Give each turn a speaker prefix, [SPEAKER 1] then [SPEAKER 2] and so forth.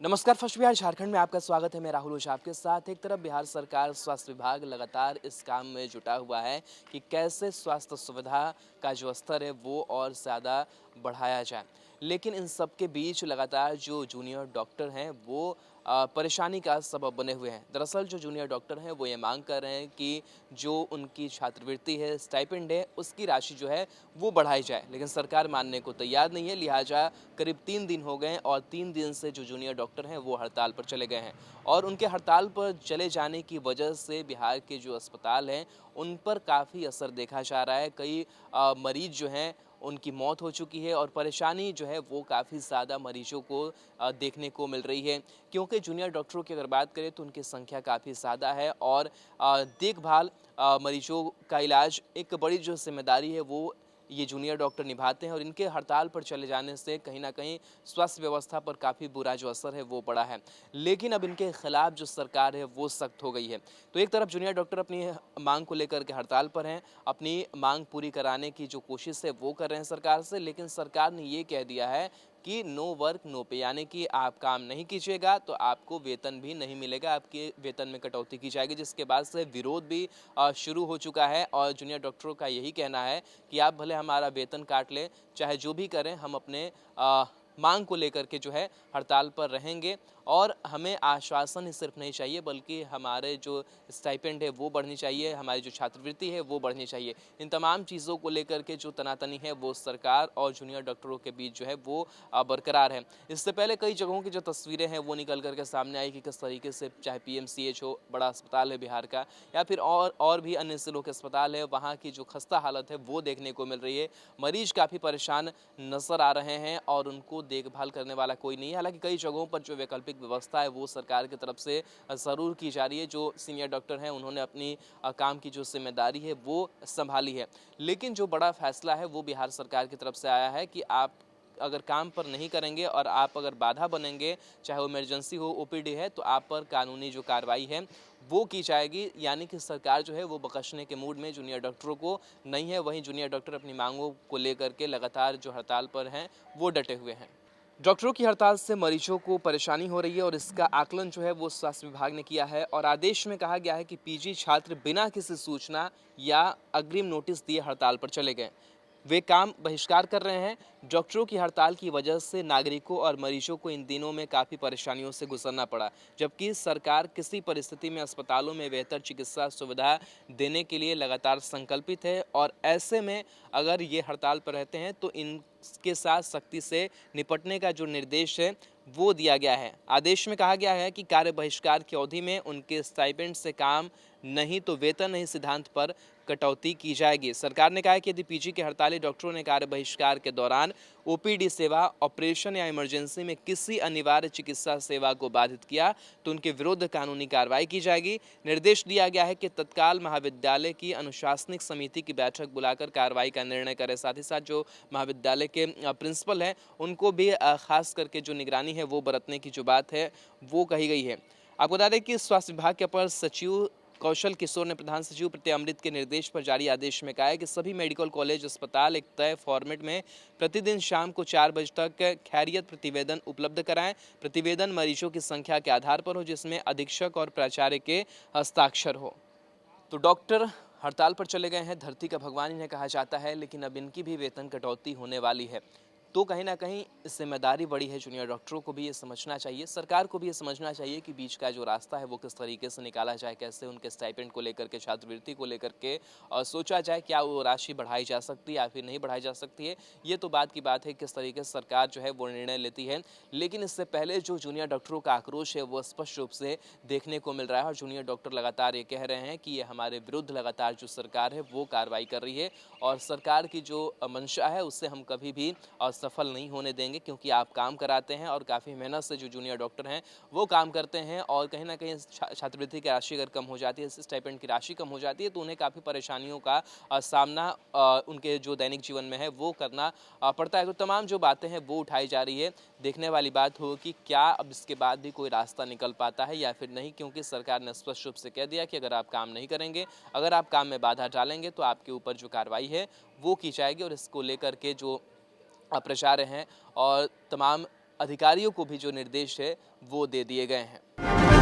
[SPEAKER 1] नमस्कार। फर्स्ट बिहार झारखंड में आपका स्वागत है। मैं राहुल ओझा आपके साथ। एक तरफ बिहार सरकार स्वास्थ्य विभाग लगातार इस काम में जुटा हुआ है कि कैसे स्वास्थ्य सुविधा का जो स्तर है वो और ज़्यादा बढ़ाया जाए, लेकिन इन सब के बीच लगातार जो जूनियर डॉक्टर हैं वो परेशानी का सबब बने हुए हैं। दरअसल जो जूनियर डॉक्टर हैं वो ये मांग कर रहे हैं कि जो उनकी छात्रवृत्ति है, स्टाइपेंड है, उसकी राशि जो है वो बढ़ाई जाए, लेकिन सरकार मानने को तैयार नहीं है। लिहाजा करीब 3 दिन हो गए हैं और 3 दिन से जो जूनियर डॉक्टर हैं वो हड़ताल पर चले गए हैं और उनके हड़ताल पर चले जाने की वजह से बिहार के जो अस्पताल हैं उन पर काफ़ी असर देखा जा रहा है। कई मरीज जो हैं उनकी मौत हो चुकी है और परेशानी जो है वो काफ़ी ज़्यादा मरीजों को देखने को मिल रही है, क्योंकि जूनियर डॉक्टरों की अगर बात करें तो उनकी संख्या काफ़ी ज़्यादा है और देखभाल मरीजों का इलाज एक बड़ी जो जिम्मेदारी है वो ये जूनियर डॉक्टर निभाते हैं और इनके हड़ताल पर चले जाने से कहीं न कहीं स्वास्थ्य व्यवस्था पर काफ़ी बुरा जो असर है वो पड़ा है। लेकिन अब इनके खिलाफ जो सरकार है वो सख्त हो गई है। तो एक तरफ जूनियर डॉक्टर अपनी मांग को लेकर के हड़ताल पर हैं, अपनी मांग पूरी कराने की जो कोशिश है वो कर रहे हैं सरकार से, लेकिन सरकार ने ये कह दिया है कि नो वर्क नो पे, यानी कि आप काम नहीं कीजिएगा तो आपको वेतन भी नहीं मिलेगा, आपके वेतन में कटौती की जाएगी, जिसके बाद से विरोध भी शुरू हो चुका है। और जूनियर डॉक्टरों का यही कहना है कि आप भले हमारा वेतन काट लें, चाहे जो भी करें, हम अपने मांग को लेकर के जो है हड़ताल पर रहेंगे और हमें आश्वासन ही सिर्फ नहीं चाहिए बल्कि हमारे जो स्टाइपेंड है वो बढ़नी चाहिए, हमारी जो छात्रवृत्ति है वो बढ़नी चाहिए। इन तमाम चीज़ों को लेकर के जो तनातनी है वो सरकार और जूनियर डॉक्टरों के बीच जो है वो बरकरार है। इससे पहले कई जगहों की जो तस्वीरें हैं वो निकल कर के सामने आई कि किस तरीके से चाहे पीएमसीएच हो, बड़ा अस्पताल है बिहार का, या फिर और भी अन्य जिलों के अस्पताल है, वहाँ की जो खस्ता हालत है वो देखने को मिल रही है। मरीज काफ़ी परेशान नजर आ रहे हैं और उनको देखभाल करने वाला कोई नहीं है। हालांकि कई जगहों पर जो वैकल्पिक व्यवस्था है वो सरकार की तरफ से ज़रूर की जा रही है। जो सीनियर डॉक्टर हैं उन्होंने अपनी काम की जो जिम्मेदारी है वो संभाली है, लेकिन जो बड़ा फैसला है वो बिहार सरकार की तरफ से आया है कि आप अगर काम पर नहीं करेंगे और आप अगर बाधा बनेंगे, चाहे वो इमरजेंसी हो, ओपीडी है, तो आप पर कानूनी जो कार्रवाई है वो की जाएगी। यानी कि सरकार जो है वो बख्शने के मूड में जूनियर डॉक्टरों को नहीं है। वहीं जूनियर डॉक्टर अपनी मांगों को लेकर के लगातार जो हड़ताल पर हैं वो डटे हुए हैं। डॉक्टरों की हड़ताल से मरीजों को परेशानी हो रही है और इसका आकलन जो है वो स्वास्थ्य विभाग ने किया है और आदेश में कहा गया है कि पीजी छात्र बिना किसी सूचना या अग्रिम नोटिस दिए हड़ताल पर चले गए, वे काम बहिष्कार कर रहे हैं। डॉक्टरों की हड़ताल की वजह से नागरिकों और मरीजों को इन दिनों में काफ़ी परेशानियों से गुजरना पड़ा, जबकि सरकार किसी परिस्थिति में अस्पतालों में बेहतर चिकित्सा सुविधा देने के लिए लगातार संकल्पित है और ऐसे में अगर ये हड़ताल पर रहते हैं तो इनके साथ सख्ती से निपटने का जो निर्देश है वो दिया गया है। आदेश में कहा गया है कि कार्य बहिष्कार की अवधि में उनके स्टाइपेंड से काम नहीं तो वेतन नहीं सिद्धांत पर कटौती की जाएगी। सरकार ने कहा है कि यदि पीजी के हड़ताली डॉक्टरों ने कार्य बहिष्कार के दौरान ओपीडी सेवा, ऑपरेशन या इमरजेंसी में किसी अनिवार्य चिकित्सा सेवा को बाधित किया तो उनके विरुद्ध कानूनी कार्रवाई की जाएगी। निर्देश दिया गया है कि तत्काल महाविद्यालय की अनुशासनिक समिति की बैठक बुलाकर कार्रवाई का निर्णय करें। साथ ही साथ जो महाविद्यालय के प्रिंसिपल हैं उनको भी खास करके जो निगरानी है वो बरतने की जो बात है वो कही गई है। आपको बता दें कि स्वास्थ्य विभाग के अपर सचिव कौशल किशोर ने प्रधान सचिव प्रत्यय अमृत के निर्देश पर जारी आदेश में कहा है कि सभी मेडिकल कॉलेज अस्पताल एक तय फॉर्मेट में प्रतिदिन शाम को 4 बजे तक खैरियत प्रतिवेदन उपलब्ध कराएं। प्रतिवेदन मरीजों की संख्या के आधार पर हो, जिसमें अधीक्षक और प्राचार्य के हस्ताक्षर हो। तो डॉक्टर हड़ताल पर चले गए हैं, धरती का भगवान इन्हें कहा जाता है, लेकिन अब इनकी भी वेतन कटौती होने वाली है। तो कहीं ना कहीं जिम्मेदारी बड़ी है। जूनियर डॉक्टरों को भी ये समझना चाहिए, सरकार को भी ये समझना चाहिए कि बीच का जो रास्ता है वो किस तरीके से निकाला जाए, कैसे उनके स्टाइपेंड को लेकर के, छात्रवृत्ति को लेकर के सोचा जाए, क्या वो राशि बढ़ाई जा सकती है या फिर नहीं बढ़ाई जा सकती है। ये तो बात की बात है किस तरीके से सरकार जो है वो निर्णय लेती है, लेकिन इससे पहले जो जूनियर डॉक्टरों का आक्रोश है वो स्पष्ट रूप से देखने को मिल रहा है और जूनियर डॉक्टर लगातार ये कह रहे हैं कि ये हमारे विरुद्ध लगातार जो सरकार है वो कार्रवाई कर रही है और सरकार की जो मंशा है उससे हम कभी भी सफल नहीं होने देंगे, क्योंकि आप काम कराते हैं और काफ़ी मेहनत से जो जूनियर डॉक्टर हैं वो काम करते हैं और कहीं ना कहीं छात्रवृत्ति की राशि अगर कम हो जाती है, स्टाइपेंड की राशि कम हो जाती है तो उन्हें काफ़ी परेशानियों का सामना उनके जो दैनिक जीवन में है वो करना पड़ता है। तो तमाम जो बातें हैं वो उठाई जा रही है। देखने वाली बात हो कि क्या अब इसके बाद भी कोई रास्ता निकल पाता है या फिर नहीं, क्योंकि सरकार ने स्पष्ट रूप से कह दिया कि अगर आप काम नहीं करेंगे, अगर आप काम में बाधा डालेंगे तो आपके ऊपर जो कार्रवाई है वो की जाएगी और इसको लेकर के जो प्रचार हैं और तमाम अधिकारियों को भी जो निर्देश है वो दे दिए गए हैं।